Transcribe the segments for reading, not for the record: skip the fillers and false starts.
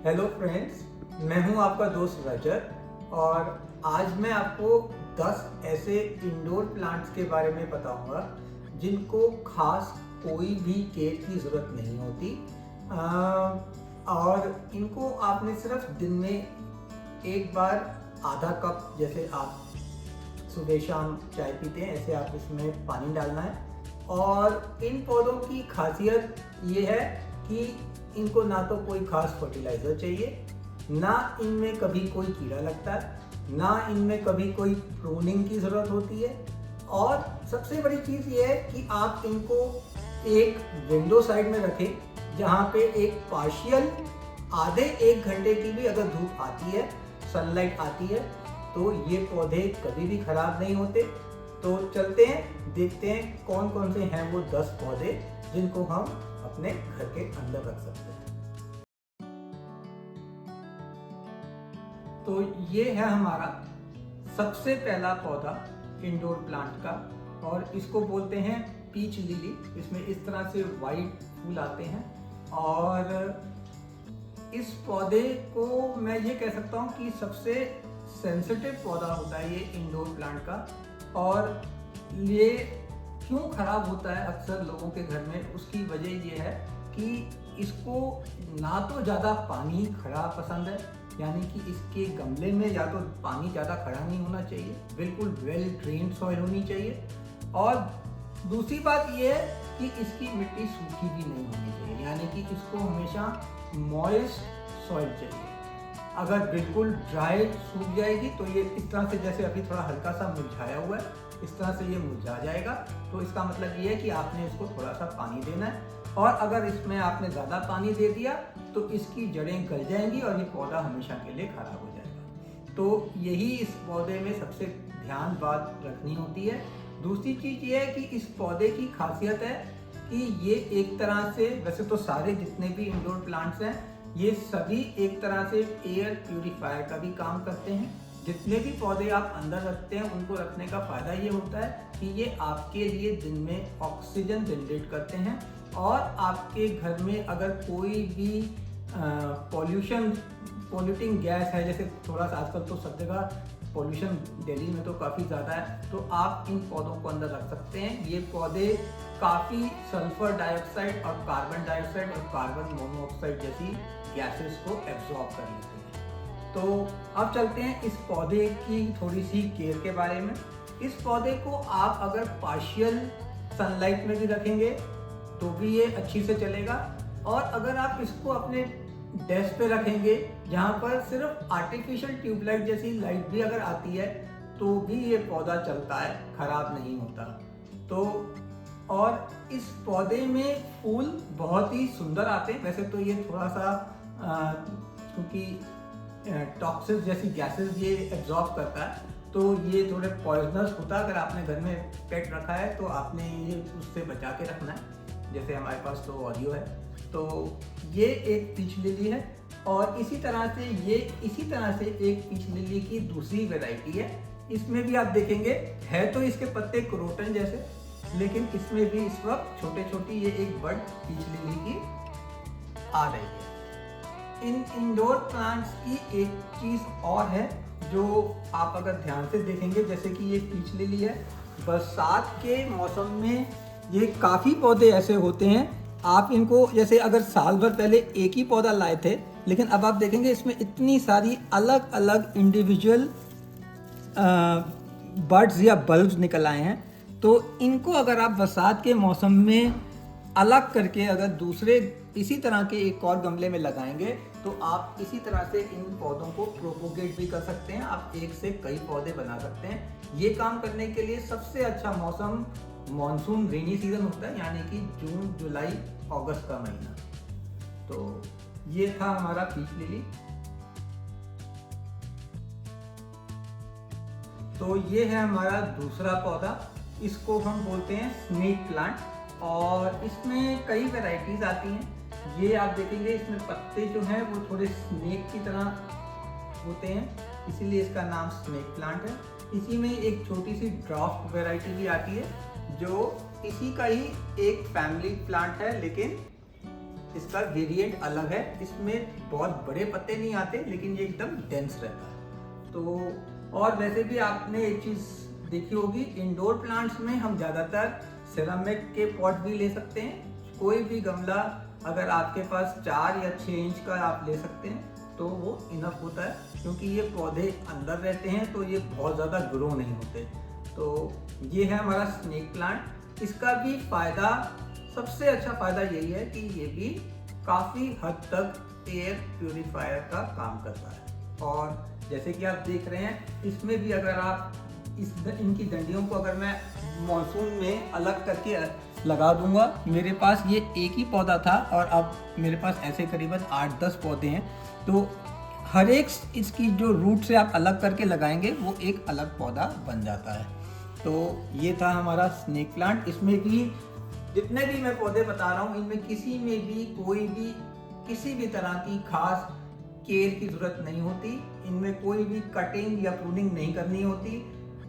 Hello friends, मैं हूं आपका दोस्त रजत और आज मैं आपको 10 ऐसे इंडोर प्लांट्स के बारे में बताऊंगा जिनको खास कोई भी केयर की ज़रूरत नहीं होती। और इनको आपने सिर्फ दिन में एक बार आधा कप, जैसे आप सुबह शाम चाय पीते हैं ऐसे आप इसमें पानी डालना है। और इन पौधों की खासियत ये है कि इनको ना तो कोई खास फर्टिलाइज़र चाहिए, ना इनमें कभी कोई कीड़ा लगता है, ना इनमें कभी कोई प्रूनिंग की ज़रूरत होती है। और सबसे बड़ी चीज़ ये है कि आप इनको एक विंडो साइड में रखें जहाँ पे एक पार्शियल आधे 1 घंटे की भी अगर धूप आती है, सनलाइट आती है, तो ये पौधे कभी भी खराब नहीं होते। तो चलते हैं, देखते हैं कौन कौन से हैं वो 10 पौधे जिनको हम अपने घर के अंदर रख सकते हैं। तो ये है हमारा सबसे पहला पौधा इंडोर प्लांट का, और इसको बोलते हैं पीच लिली। इसमें इस तरह से वाइट फूल आते हैं और इस पौधे को मैं ये कह सकता हूँ कि सबसे सेंसिटिव पौधा होता है ये इंडोर प्लांट का। और ये क्यों खराब होता है अक्सर लोगों के घर में, उसकी वजह ये है कि इसको ना तो ज़्यादा पानी खड़ा पसंद है, यानी कि इसके गमले में या तो पानी ज़्यादा खड़ा नहीं होना चाहिए, बिल्कुल वेल ड्रेन्ड सॉइल होनी चाहिए। और दूसरी बात ये है कि इसकी मिट्टी सूखी भी नहीं होनी चाहिए, यानी कि इसको हमेशा मॉइस्ट सॉइल चाहिए। अगर बिल्कुल ड्राई सूख जाएगी तो ये इस तरह से, जैसे अभी थोड़ा हल्का सा मुरझाया हुआ है, इस तरह से ये मुरझा जाएगा। तो इसका मतलब ये है कि आपने इसको थोड़ा सा पानी देना है। और अगर इसमें आपने ज़्यादा पानी दे दिया तो इसकी जड़ें गल जाएंगी और ये पौधा हमेशा के लिए खराब हो जाएगा। तो यही इस पौधे में सबसे ध्यान बात रखनी होती है। दूसरी चीज़ ये है कि इस पौधे की खासियत है कि ये एक तरह से, वैसे तो सारे जितने भी इंडोर प्लांट्स हैं ये सभी एक तरह से एयर प्यूरिफायर का भी काम करते हैं। जितने भी पौधे आप अंदर रखते हैं उनको रखने का फ़ायदा ये होता है कि ये आपके लिए दिन में ऑक्सीजन जनरेट करते हैं। और आपके घर में अगर कोई भी पॉल्यूटिंग गैस है, जैसे थोड़ा सा आजकल तो सब जगह पॉल्यूशन दिल्ली में तो काफ़ी ज़्यादा है, तो आप इन पौधों को अंदर रख सकते हैं। ये पौधे काफ़ी सल्फर डाइऑक्साइड और कार्बन डाइऑक्साइड और कार्बन मोनोऑक्साइड जैसी गैसेस को एब्जॉर्ब कर लेते हैं। तो अब चलते हैं इस पौधे की थोड़ी सी केयर के बारे में। इस पौधे को आप अगर पार्शियल सनलाइट में भी रखेंगे तो भी ये अच्छी से चलेगा। और अगर आप इसको अपने डेस्क पे रखेंगे जहाँ पर सिर्फ आर्टिफिशियल ट्यूबलाइट जैसी लाइट भी अगर आती है तो भी ये पौधा चलता है, खराब नहीं होता। तो और इस पौधे में फूल बहुत ही सुंदर आते हैं। वैसे तो ये थोड़ा सा क्योंकि टॉक्सिस जैसी गैसेस ये एब्जॉर्ब करता है तो ये थोड़े पॉइजनस होता है। अगर आपने घर में पेट रखा है तो आपने ये उससे बचा के रखना है। जैसे हमारे पास तो ऑडियो है, तो ये एक पीच लिली है। और इसी तरह से एक पीच लिली की दूसरी वैरायटी है। इसमें भी आप देखेंगे है तो इसके पत्ते क्रोटन जैसे, लेकिन इसमें भी इस वक्त छोटे छोटी ये एक बर्ड पीच लिली की आ रही है। इन इंडोर प्लांट्स की एक चीज़ और है जो आप अगर ध्यान से देखेंगे, जैसे कि ये पीच लिली है, बरसात के मौसम में ये काफ़ी पौधे ऐसे होते हैं, आप इनको, जैसे अगर साल भर पहले एक ही पौधा लाए थे, लेकिन अब आप देखेंगे इसमें इतनी सारी अलग अलग इंडिविजुअल बड्स या बल्ब्स निकल आए हैं। तो इनको अगर आप बरसात के मौसम में अलग करके अगर दूसरे इसी तरह के एक और गमले में लगाएंगे तो आप इसी तरह से इन पौधों को प्रोपोगेट भी कर सकते हैं। आप एक से कई पौधे बना सकते हैं। ये काम करने के लिए सबसे अच्छा मौसम मॉनसून रेनी सीजन होता है, यानी कि जून जुलाई अगस्त का महीना। तो ये था हमारा पीच लिली। तो ये है हमारा दूसरा पौधा, इसको हम बोलते हैं स्नेक प्लांट। और इसमें कई वैरायटीज आती हैं। ये आप देखेंगे इसमें पत्ते जो हैं वो थोड़े स्नेक की तरह होते हैं, इसीलिए इसका नाम स्नेक प्लांट है। इसी में एक छोटी सी ड्राफ्ट वैरायटी भी आती है जो इसी का ही एक फैमिली प्लांट है, लेकिन इसका वेरिएंट अलग है। इसमें बहुत बड़े पत्ते नहीं आते, लेकिन ये एकदम डेंस रहता है। तो और वैसे भी आपने एक चीज़ देखी होगी, इंडोर प्लांट्स में हम ज़्यादातर सिरामिक के पॉट भी ले सकते हैं। कोई भी गमला अगर आपके पास 4 या 6 इंच का आप ले सकते हैं तो वो इनफ होता है, क्योंकि ये पौधे अंदर रहते हैं तो ये बहुत ज़्यादा ग्रो नहीं होते। तो ये है हमारा स्नेक प्लांट। इसका भी फ़ायदा, सबसे अच्छा फ़ायदा यही है कि ये भी काफ़ी हद तक एयर प्यूरीफायर का काम करता है। और जैसे कि आप देख रहे हैं, इसमें भी अगर आप इनकी डंडियों को अगर मैं मॉनसून में अलग करके लगा दूंगा, मेरे पास ये एक ही पौधा था और अब मेरे पास ऐसे करीबन 8-10 पौधे हैं। तो हर एक इसकी जो रूट से आप अलग करके लगाएंगे वो एक अलग पौधा बन जाता है। तो ये था हमारा स्नेक प्लांट। इसमें भी जितने भी मैं पौधे बता रहा हूँ, इनमें किसी में भी कोई भी किसी भी तरह की खास केयर की ज़रूरत नहीं होती। इनमें कोई भी कटिंग या प्रूनिंग नहीं करनी होती,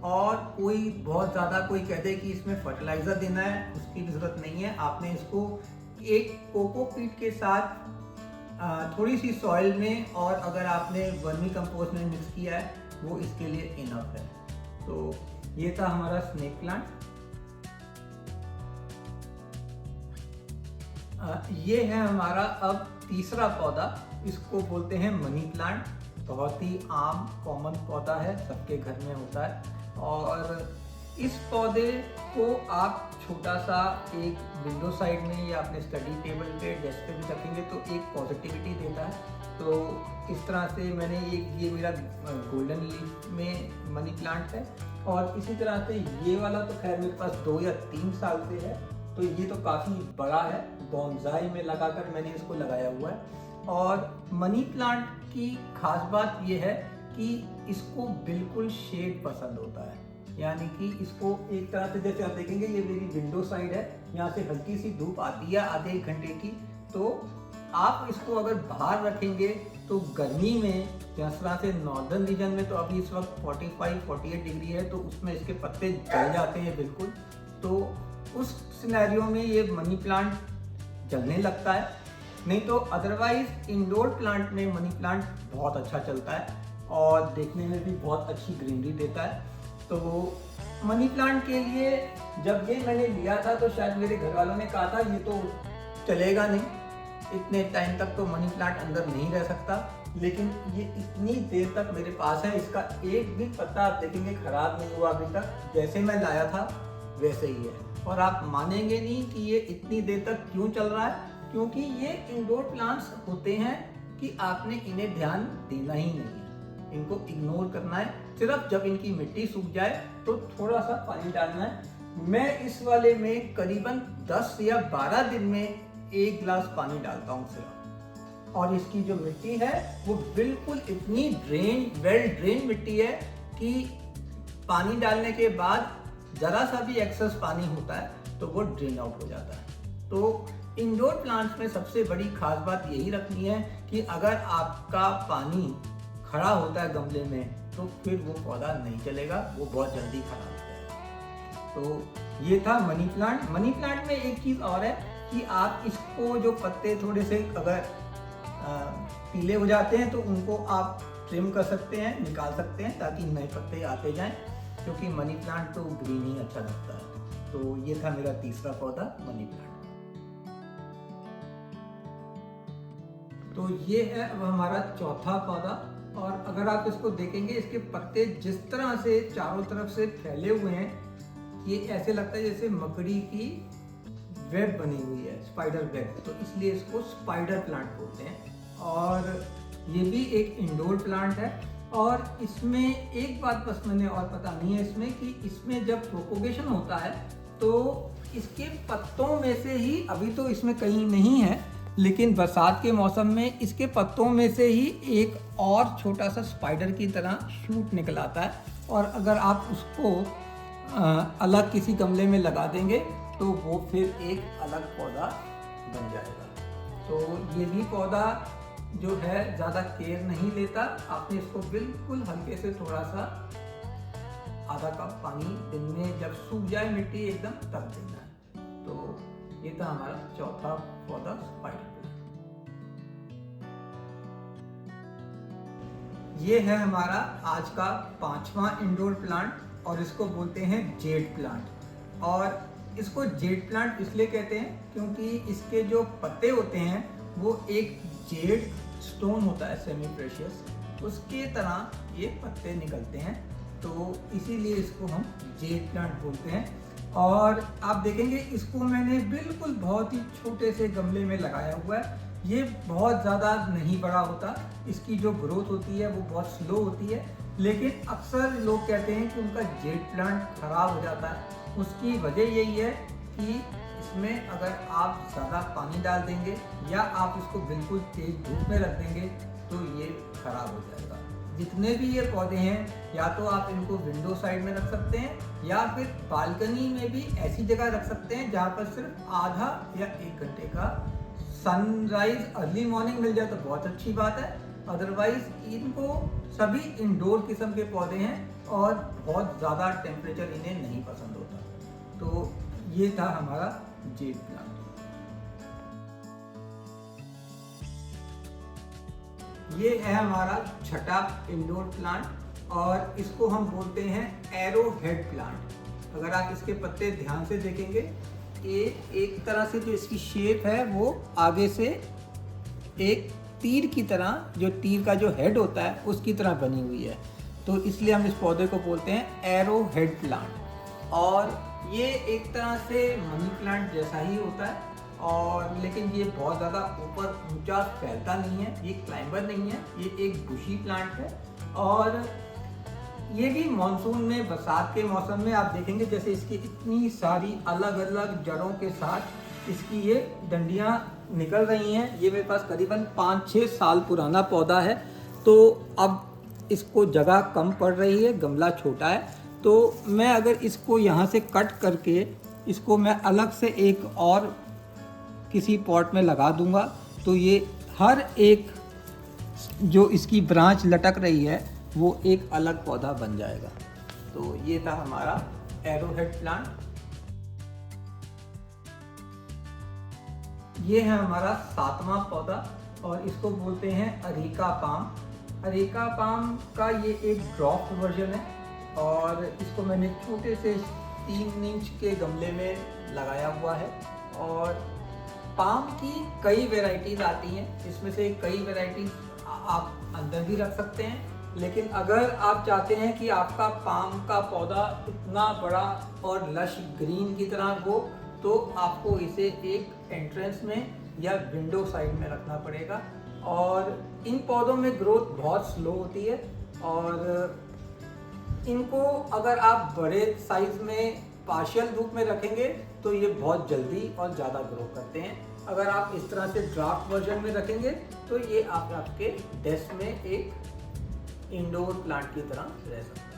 और कोई बहुत ज़्यादा कोई कह दे कि इसमें फर्टिलाइज़र देना है, उसकी भी ज़रूरत नहीं है। आपने इसको एक कोकोपीट के साथ थोड़ी सी सॉइल में, और अगर आपने वर्मी कंपोस्ट में मिक्स किया है, वो इसके लिए इनफ है। तो ये था हमारा स्नेक प्लांट। ये है हमारा अब तीसरा पौधा, इसको बोलते हैं मनी प्लांट। बहुत ही आम कॉमन पौधा है, सबके घर में होता है। और इस पौधे को आप छोटा सा एक विंडो साइड में या अपने स्टडी टेबल पे, डेस्क पे भी रखेंगे तो एक पॉजिटिविटी देता है। तो इस तरह से मैंने ये मेरा गोल्डन लीफ में मनी प्लांट है। और इसी तरह से ये वाला तो खैर मेरे पास 2 या 3 साल से है, तो ये तो काफ़ी बड़ा है। बोनसाई में लगाकर मैंने इसको लगाया हुआ है। और मनी प्लांट की खास बात ये है कि इसको बिल्कुल शेड पसंद होता है, यानी कि इसको एक तरह से, जैसे आप देखेंगे ये मेरी विंडो साइड है, यहाँ से हल्की सी धूप आती है आधे 1 घंटे की, तो आप इसको अगर बाहर रखेंगे तो गर्मी में, जिस तरह से नॉर्दर्न रीजन में तो अभी इस वक्त 45-48 डिग्री है, तो उसमें इसके पत्ते जल जाते हैं बिल्कुल। तो उस सिनेरियो में ये मनी प्लांट जलने लगता है। नहीं तो अदरवाइज इंडोर प्लांट में मनी प्लांट बहुत अच्छा चलता है और देखने में भी बहुत अच्छी ग्रीनरी देता है। तो मनी प्लांट के लिए जब ये मैंने लिया था तो शायद मेरे घर वालों ने कहा था ये तो चलेगा नहीं, इतने टाइम तक तो मनी प्लांट अंदर नहीं रह सकता, लेकिन ये इतनी देर तक मेरे पास है। इसका एक भी पत्ता आप देखेंगे खराब नहीं हुआ अभी तक, जैसे मैं लाया था वैसे ही है। और आप मानेंगे नहीं कि ये इतनी देर तक क्यों चल रहा है, क्योंकि ये इंडोर प्लांट्स होते हैं कि आपने इन्हें ध्यान देना ही नहीं है, इनको इग्नोर करना है। सिर्फ जब इनकी मिट्टी सूख जाए तो थोड़ा सा पानी डालना है। मैं इस वाले में करीबन 10 या 12 दिन में 1 गिलास पानी डालता हूँ सिर्फ। और इसकी जो मिट्टी है वो बिल्कुल इतनी वेल ड्रेन मिट्टी है कि पानी डालने के बाद जरा सा भी एक्सेस पानी होता है तो वो ड्रेन आउट हो जाता है। तो इंडोर प्लांट्स में सबसे बड़ी खास बात यही रखनी है कि अगर आपका पानी खड़ा होता है गमले में तो फिर वो पौधा नहीं चलेगा, वो बहुत जल्दी खराब हो जाएगा। तो ये था मनी प्लांट। मनी प्लांट में एक चीज़ और है कि आप इसको जो पत्ते थोड़े से अगर पीले हो जाते हैं तो उनको आप ट्रिम कर सकते हैं, निकाल सकते हैं, ताकि नए पत्ते आते जाएं, क्योंकि मनी प्लांट तो ग्रीन ही अच्छा लगता है। तो ये था मेरा तीसरा पौधा मनी प्लांट। तो ये है अब हमारा चौथा पौधा। और अगर आप इसको देखेंगे, इसके पत्ते जिस तरह से चारों तरफ से फैले हुए हैं, ये ऐसे लगता है जैसे मकड़ी की वेब बनी हुई है, स्पाइडर वेब, तो इसलिए इसको स्पाइडर प्लांट बोलते हैं। और ये भी एक इंडोर प्लांट है। और इसमें एक बात बस मैंने और पता नहीं है इसमें, कि इसमें जब प्रोपोगेशन होता है तो इसके पत्तों में से ही, अभी तो इसमें कहीं नहीं है, लेकिन बरसात के मौसम में इसके पत्तों में से ही एक और छोटा सा स्पाइडर की तरह शूट निकल आता है। और अगर आप उसको अलग किसी गमले में लगा देंगे तो वो फिर एक अलग पौधा बन जाएगा। तो ये भी पौधा जो है ज़्यादा केयर नहीं लेता, आपने इसको बिल्कुल हल्के से थोड़ा सा आधा कप पानी दिन में जब सूख जाए मिट्टी एकदम तब देना है। तो ये था हमारा चौथा पौधा स्पाइडर प्लांट। ये है हमारा आज का 5वां इंडोर प्लांट और इसको बोलते हैं जेड प्लांट। और इसको जेड प्लांट इसलिए कहते हैं क्योंकि इसके जो पत्ते होते हैं वो एक जेड स्टोन होता है सेमी प्रेशियस, उसके तरह ये पत्ते निकलते हैं, तो इसीलिए इसको हम जेड प्लांट बोलते हैं। और आप देखेंगे इसको मैंने बिल्कुल बहुत ही छोटे से गमले में लगाया हुआ है। ये बहुत ज़्यादा नहीं बड़ा होता, इसकी जो ग्रोथ होती है वो बहुत स्लो होती है, लेकिन अक्सर लोग कहते हैं कि उनका जेड प्लांट खराब हो जाता है। उसकी वजह यही है कि इसमें अगर आप ज़्यादा पानी डाल देंगे या आप इसको बिल्कुल तेज धूप में रख देंगे तो ये खराब हो जाएगा। जितने भी ये पौधे हैं या तो आप इनको विंडो साइड में रख सकते हैं या फिर बालकनी में भी ऐसी जगह रख सकते हैं जहाँ पर सिर्फ आधा या 1 घंटे का सनराइज अर्ली मॉर्निंग मिल जाए तो बहुत अच्छी बात है। अदरवाइज इनको सभी इंडोर किस्म के पौधे हैं और बहुत ज़्यादा टेम्परेचर इन्हें नहीं पसंद होता। तो ये था हमारा जेड प्लांट। ये है हमारा छठा इंडोर प्लांट और इसको हम बोलते हैं एरो हेड प्लांट। अगर आप इसके पत्ते ध्यान से देखेंगे, ये एक तरह से जो इसकी शेप है वो आगे से एक तीर की तरह, जो तीर का जो हेड होता है उसकी तरह बनी हुई है, तो इसलिए हम इस पौधे को बोलते हैं एरो हेड प्लांट। और ये एक तरह से मनी प्लांट जैसा ही होता है, और लेकिन ये बहुत ज़्यादा ऊपर ऊंचा फैलता नहीं है, ये क्लाइंबर नहीं है, ये एक बुशी प्लांट है। और ये भी मानसून में, बरसात के मौसम में आप देखेंगे जैसे इसकी इतनी सारी अलग अलग जड़ों के साथ इसकी ये डंडियाँ निकल रही हैं। ये मेरे पास करीबन 5-6 साल पुराना पौधा है, तो अब इसको जगह कम पड़ रही है, गमला छोटा है, तो मैं अगर इसको यहाँ से कट करके इसको मैं अलग से एक और किसी पॉट में लगा दूंगा तो ये हर एक जो इसकी ब्रांच लटक रही है वो एक अलग पौधा बन जाएगा। तो ये था हमारा एरोहेड प्लांट। ये है हमारा 7वां पौधा और इसको बोलते हैं अरेका पाम। अरेका पाम का ये एक ड्रॉप वर्जन है और इसको मैंने छोटे से 3 इंच के गमले में लगाया हुआ है। और पाम की कई वैरायटीज़ आती हैं, इसमें से कई वैरायटीज़ आप अंदर भी रख सकते हैं, लेकिन अगर आप चाहते हैं कि आपका पाम का पौधा इतना बड़ा और लश ग्रीन की तरह हो तो आपको इसे एक एंट्रेंस में या विंडो साइड में रखना पड़ेगा। और इन पौधों में ग्रोथ बहुत स्लो होती है और इनको अगर आप बड़े साइज में पार्शियल धूप में रखेंगे तो ये बहुत जल्दी और ज़्यादा ग्रो करते हैं। अगर आप इस तरह से ड्राफ्ट वर्जन में रखेंगे तो ये आपके डेस्क में एक इंडोर प्लांट की तरह रह सकता है।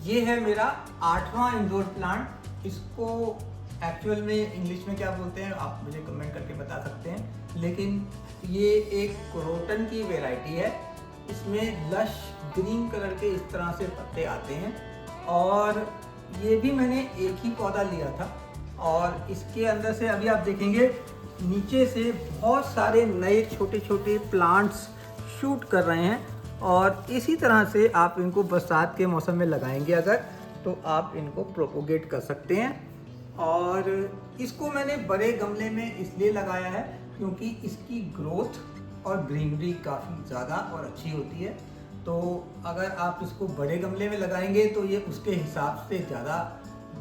ये है मेरा 8वां इंडोर प्लांट। इसको एक्चुअल में इंग्लिश में क्या बोलते हैं आप मुझे कमेंट करके बता सकते हैं, लेकिन ये एक क्रोटन की वैरायटी है। इसमें लश ग्रीन कलर के इस तरह से पत्ते आते हैं और ये भी मैंने एक ही पौधा लिया था और इसके अंदर से अभी आप देखेंगे नीचे से बहुत सारे नए छोटे छोटे प्लांट्स शूट कर रहे हैं। और इसी तरह से आप इनको बरसात के मौसम में लगाएंगे अगर, तो आप इनको प्रोपोगेट कर सकते हैं। और इसको मैंने बड़े गमले में इसलिए लगाया है क्योंकि इसकी ग्रोथ और ग्रीनरी काफ़ी ज़्यादा और अच्छी होती है। तो अगर आप इसको बड़े गमले में लगाएंगे तो ये उसके हिसाब से ज़्यादा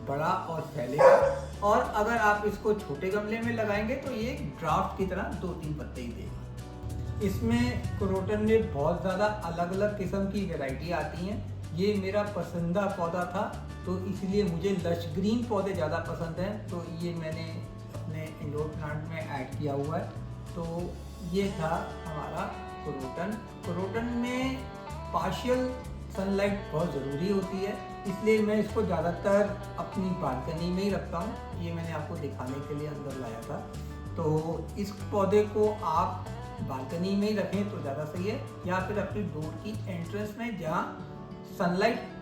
बड़ा और फैलेगा, और अगर आप इसको छोटे गमले में लगाएंगे तो ये ड्राफ्ट की तरह 2-3 पत्ते ही देगा। इसमें क्रोटन में बहुत ज़्यादा अलग अलग किस्म की वैरायटी आती हैं। ये मेरा पसंदीदा पौधा था तो इसलिए मुझे लश ग्रीन पौधे ज़्यादा पसंद हैं, तो ये मैंने अपने इंडोर प्लांट में ऐड किया हुआ है। तो ये था हमारा क्रोटन। क्रोटन में पार्शियल सनलाइट बहुत ज़रूरी होती है, इसलिए मैं इसको ज़्यादातर अपनी बालकनी में ही रखता हूँ। ये मैंने आपको दिखाने के लिए अंदर लाया था। तो इस पौधे को आप बालकनी में ही रखें तो ज़्यादा सही है, या फिर अपनी डोर की एंट्रेंस में जहाँ सनलाइट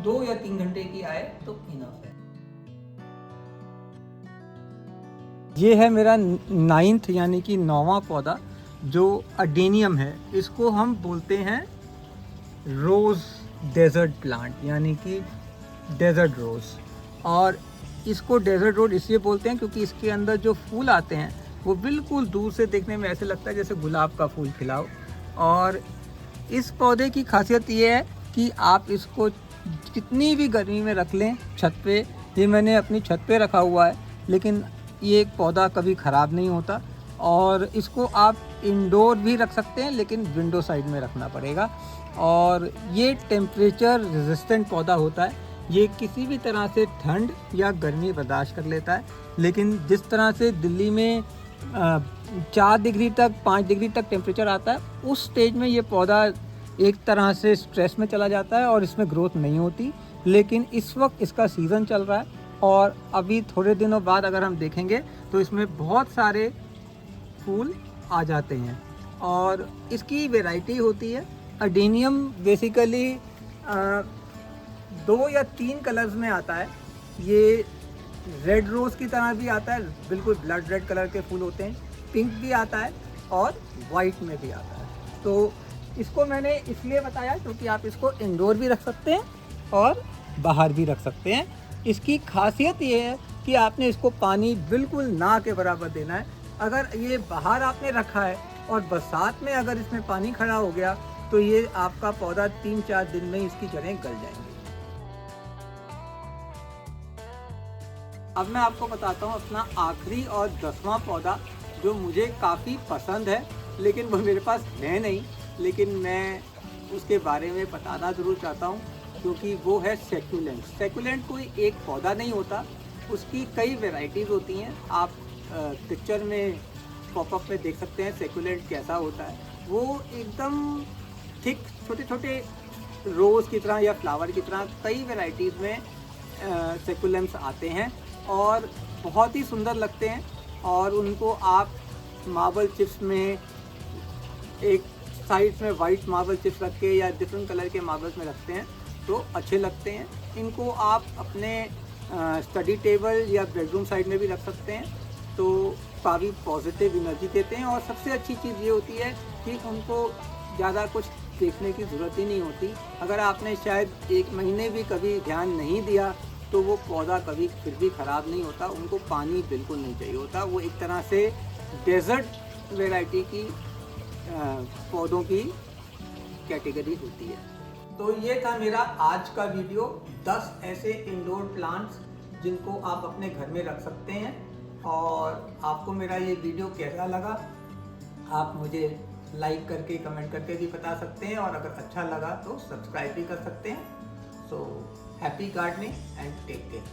2 या 3 घंटे की आए तो इनफ है। ये है मेरा 9th यानी कि 9वां पौधा। जो अडेनियम है इसको हम बोलते हैं रोज़ डेजर्ट प्लांट, यानी कि डेजर्ट रोज़। और इसको डेजर्ट रोज़ इसलिए बोलते हैं क्योंकि इसके अंदर जो फूल आते हैं वो बिल्कुल दूर से देखने में ऐसे लगता है जैसे गुलाब का फूल खिला हो। और इस पौधे की खासियत ये है कि आप इसको कितनी भी गर्मी में रख लें छत पे, ये मैंने अपनी छत पे रखा हुआ है, लेकिन ये पौधा कभी ख़राब नहीं होता। और इसको आप इंडोर भी रख सकते हैं, लेकिन विंडो साइड में रखना पड़ेगा। और ये टेम्परेचर रेजिस्टेंट पौधा होता है, ये किसी भी तरह से ठंड या गर्मी बर्दाश्त कर लेता है। लेकिन जिस तरह से दिल्ली में 4 डिग्री तक 5 डिग्री तक टेम्परेचर आता है, उस स्टेज में ये पौधा एक तरह से स्ट्रेस में चला जाता है और इसमें ग्रोथ नहीं होती। लेकिन इस वक्त इसका सीज़न चल रहा है और अभी थोड़े दिनों बाद अगर हम देखेंगे तो इसमें बहुत सारे फूल आ जाते हैं। और इसकी वैरायटी होती है। अडेनियम बेसिकली 2 या 3 कलर्स में आता है। ये रेड रोज़ की तरह भी आता है, बिल्कुल ब्लड रेड कलर के फूल होते हैं, पिंक भी आता है और वाइट में भी आता है। तो इसको मैंने इसलिए बताया क्योंकि आप इसको इंडोर भी रख सकते हैं और बाहर भी रख सकते हैं। इसकी खासियत ये है कि आपने इसको पानी बिल्कुल ना के बराबर देना है। अगर ये बाहर आपने रखा है और बरसात में अगर इसमें पानी खड़ा हो गया तो ये आपका पौधा 3-4 दिन में इसकी जड़ें गल जाएंगी। अब मैं आपको बताता हूँ अपना आखिरी और 10वां पौधा जो मुझे काफ़ी पसंद है, लेकिन वो मेरे पास है नहीं, लेकिन मैं उसके बारे में बताना ज़रूर चाहता हूँ क्योंकि वो है सेक्युलेंट। सेक्युलेंट कोई एक पौधा नहीं होता, उसकी कई वैरायटीज़ होती हैं। आप पिक्चर में पॉपअप में देख सकते हैं सेक्युलेंट कैसा होता है। वो एकदम थिक छोटे छोटे रोज़ की तरह या फ्लावर की तरह कई वैरायटीज़ में सेक्युलेंट्स आते हैं और बहुत ही सुंदर लगते हैं। और उनको आप मार्बल चिप्स में एक साइड में वाइट मार्बल चिप्स रख के या डिफरेंट कलर के मार्बल्स में रखते हैं तो अच्छे लगते हैं। इनको आप अपने स्टडी टेबल या बेडरूम साइड में भी रख सकते हैं तो काफ़ी पॉजिटिव एनर्जी देते हैं। और सबसे अच्छी चीज़ ये होती है कि उनको ज़्यादा कुछ देखने की ज़रूरत ही नहीं होती। अगर आपने शायद 1 महीने भी कभी ध्यान नहीं दिया तो वो पौधा कभी फिर भी ख़राब नहीं होता। उनको पानी बिल्कुल नहीं चाहिए होता। वो एक तरह से डेजर्ट वैरायटी की पौधों की कैटेगरी होती है। तो ये था मेरा आज का वीडियो, 10 ऐसे इंडोर प्लांट्स जिनको आप अपने घर में रख सकते हैं। और आपको मेरा ये वीडियो कैसा लगा आप मुझे लाइक करके कमेंट करके भी बता सकते हैं, और अगर अच्छा लगा तो सब्सक्राइब भी कर सकते हैं। So happy gardening and take care.